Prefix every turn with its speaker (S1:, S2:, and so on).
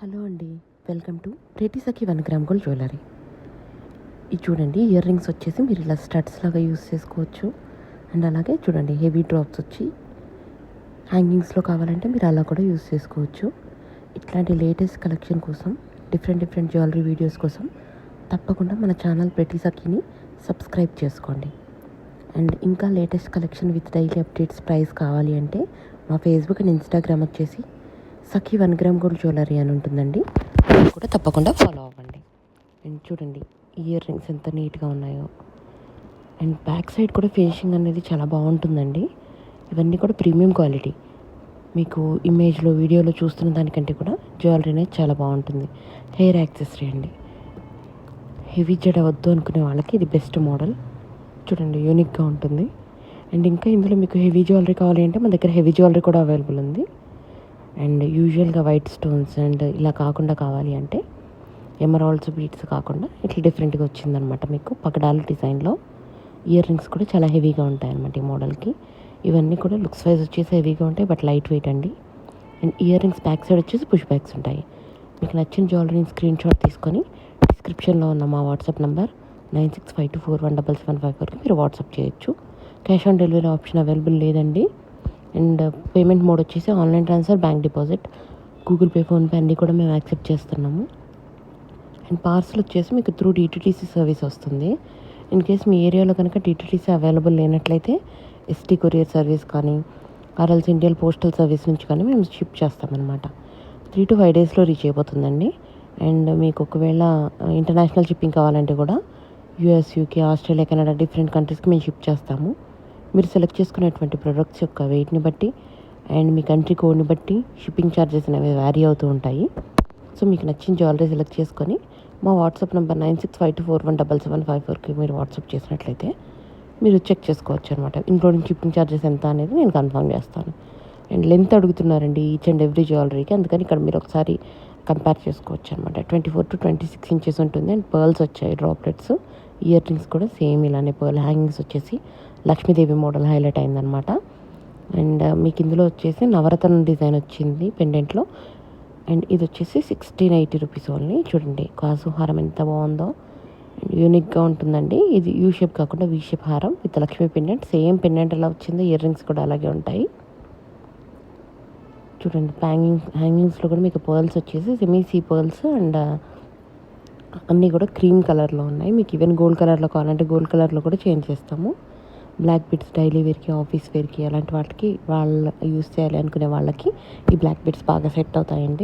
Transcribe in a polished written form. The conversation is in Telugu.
S1: హలో అండి, welcome to Preethi Sakhi 1 gram gold jewellery. ఇది చూడండి, ఇయర్ రింగ్స్ వచ్చేసి మీరు ఇలా స్టడ్స్ లాగా యూస్ చేసుకోవచ్చు. అండ్ అలాగే చూడండి, హెవీ డ్రాప్స్ వచ్చి హ్యాంగింగ్స్లో కావాలంటే మీరు అలా కూడా యూస్ చేసుకోవచ్చు. ఇట్లాంటి లేటెస్ట్ కలెక్షన్ కోసం, డిఫరెంట్ జ్యువెలరీ వీడియోస్ కోసం తప్పకుండా మన ఛానల్ ప్రీతి సఖిని సబ్స్క్రైబ్ చేసుకోండి. అండ్ ఇంకా latest collection with daily updates price కావాలి అంటే మా ఫేస్బుక్ అండ్ ఇన్స్టాగ్రామ్ వచ్చేసి సఖి 1 గ్రామ్ గోల్డ్ జ్యువెలరీ అని ఉంటుందండి. అది కూడా తప్పకుండా ఫాలో అవ్వండి. అండ్ చూడండి, ఇయర్ రింగ్స్ ఎంత నీట్గా ఉన్నాయో. అండ్ బ్యాక్ సైడ్ కూడా ఫినిషింగ్ అనేది చాలా బాగుంటుందండి. ఇవన్నీ కూడా ప్రీమియం క్వాలిటీ. మీకు ఇమేజ్లో వీడియోలో చూస్తున్న దానికంటే కూడా జ్యువెలరీ అనేది చాలా బాగుంటుంది. హెయిర్ యాక్సెసరీ అండి. హెవీ జడ వద్దు అనుకునే వాళ్ళకి ఇది బెస్ట్ మోడల్. చూడండి, యూనిక్గా ఉంటుంది. అండ్ ఇంకా ఇందులో మీకు హెవీ జ్యువెలరీ కావాలి అంటే మన దగ్గర హెవీ జ్యువెలరీ కూడా అవైలబుల్ ఉంది. అండ్ యూజువల్గా వైట్ స్టోన్స్ అండ్ ఇలా కాకుండా కావాలి అంటే ఎమరాల్డ్స్ బీడ్స్ కాకుండా ఇట్లా డిఫరెంట్గా వచ్చిందనమాట. మీకు పగడాల డిజైన్లో ఇయర్ రింగ్స్ కూడా చాలా హెవీగా ఉంటాయన్నమాట ఈ మోడల్కి. ఇవన్నీ కూడా లుక్స్ వైజ్ వచ్చేసి హెవీగా ఉంటాయి, బట్ లైట్ వెయిట్ అండి. And ear rings back side వచ్చేసి పుష్ బ్యాగ్స్ ఉంటాయి. మీకు నచ్చిన జ్యువెలరీని స్క్రీన్ షాట్ తీసుకొని డిస్క్రిప్షన్లో ఉన్న మా వాట్సాప్ నెంబర్ 9652417754కి మీరు వాట్సాప్ చేయొచ్చు. Cash on delivery option available లేదండి. అండ్ పేమెంట్ మోడ్ వచ్చేసి online transfer, bank deposit, Google pay, PhonePe అన్నీ కూడా మేము యాక్సెప్ట్ చేస్తున్నాము. అండ్ పార్సల్ వచ్చేసి మీకు త్రూ డిటిటీసీ సర్వీస్ వస్తుంది. ఇన్ కేస్ మీ ఏరియాలో కనుక డిటిటీసీ అవైలబుల్ లేనట్లయితే ఎస్టీ కొరియర్ సర్వీస్ కానీ ఆర్ఎల్స్ ఇండియన్ పోస్టల్ సర్వీస్ నుంచి కానీ మేము షిప్ చేస్తామన్నమాట. 3 to 5 డేస్లో రీచ్ అయిపోతుందండి. అండ్ మీకు ఒకవేళ ఇంటర్నేషనల్ షిప్పింగ్ కావాలంటే కూడా US, UK, Australia, Canada different కంట్రీస్కి మేము షిప్ చేస్తాము. మీరు సెలెక్ట్ చేసుకునేటువంటి ప్రొడక్ట్స్ యొక్క వెయిట్ని బట్టి అండ్ మీ కంట్రీ కోడ్ని బట్టి షిప్పింగ్ ఛార్జెస్ అనేవి వ్యారీ అవుతూ ఉంటాయి. సో మీకు నచ్చిన జ్యువెలరీ సెలెక్ట్ చేసుకొని మా వాట్సాప్ నెంబర్ 9652417754కి మీరు వాట్సాప్ చేసినట్లయితే మీరు చెక్ చేసుకోవచ్చు అనమాట. ఇంక్లూడింగ్ షిప్పింగ్ ఛార్జెస్ ఎంత అనేది నేను కన్ఫర్మ్ చేస్తాను. అండ్ లెంత్ అడుగుతున్నారండి ఈచ్ అండ్ ఎవ్రీ జ్యువెలరీకి, అందుకని ఇక్కడ మీరు ఒకసారి కంపేర్ చేసుకోవచ్చు అనమాట. 24 to 26 ఇంచెస్ ఉంటుంది. అండ్ పర్ల్స్ వచ్చాయి, డ్రాప్లెట్స్. ఇయర్ రింగ్స్ కూడా సేమ్ ఇలానే పర్ల్ హ్యాంగింగ్స్ వచ్చేసి లక్ష్మీదేవి మోడల్ హైలైట్ అయిందనమాట. అండ్ మీకు ఇందులో వచ్చేసి నవరత్న డిజైన్ వచ్చింది పెండెంట్లో. అండ్ ఇది వచ్చేసి 1680 రూపీస్ ఓన్లీ. చూడండి కాసు హారం ఎంత బాగుందో, యూనిక్గా ఉంటుందండి. ఇది యూ షేప్ కాకుండా వీ షేప్ హారం with Lakshmi pendant. Same pendant ఎలా వచ్చిందో ఇయర్ రింగ్స్ కూడా అలాగే ఉంటాయి. చూడండి, హ్యాంగింగ్స్లో కూడా మీకు పర్ల్స్ వచ్చేసి సెమీ సీ పర్ల్స్ అండ్ అన్నీ కూడా క్రీమ్ కలర్లో ఉన్నాయి. మీకు ఈవెన్ గోల్డ్ కలర్లో కావాలంటే గోల్డ్ కలర్లో కూడా చేంజ్ చేస్తాము. బ్లాక్ బీడ్స్ డైలీ వేర్కి, ఆఫీస్ వేర్కి అలాంటి వాటికి వాళ్ళు యూస్ చేయాలి అనుకునే వాళ్ళకి ఈ బ్లాక్ బీడ్స్ బాగా సెట్ అవుతాయండి.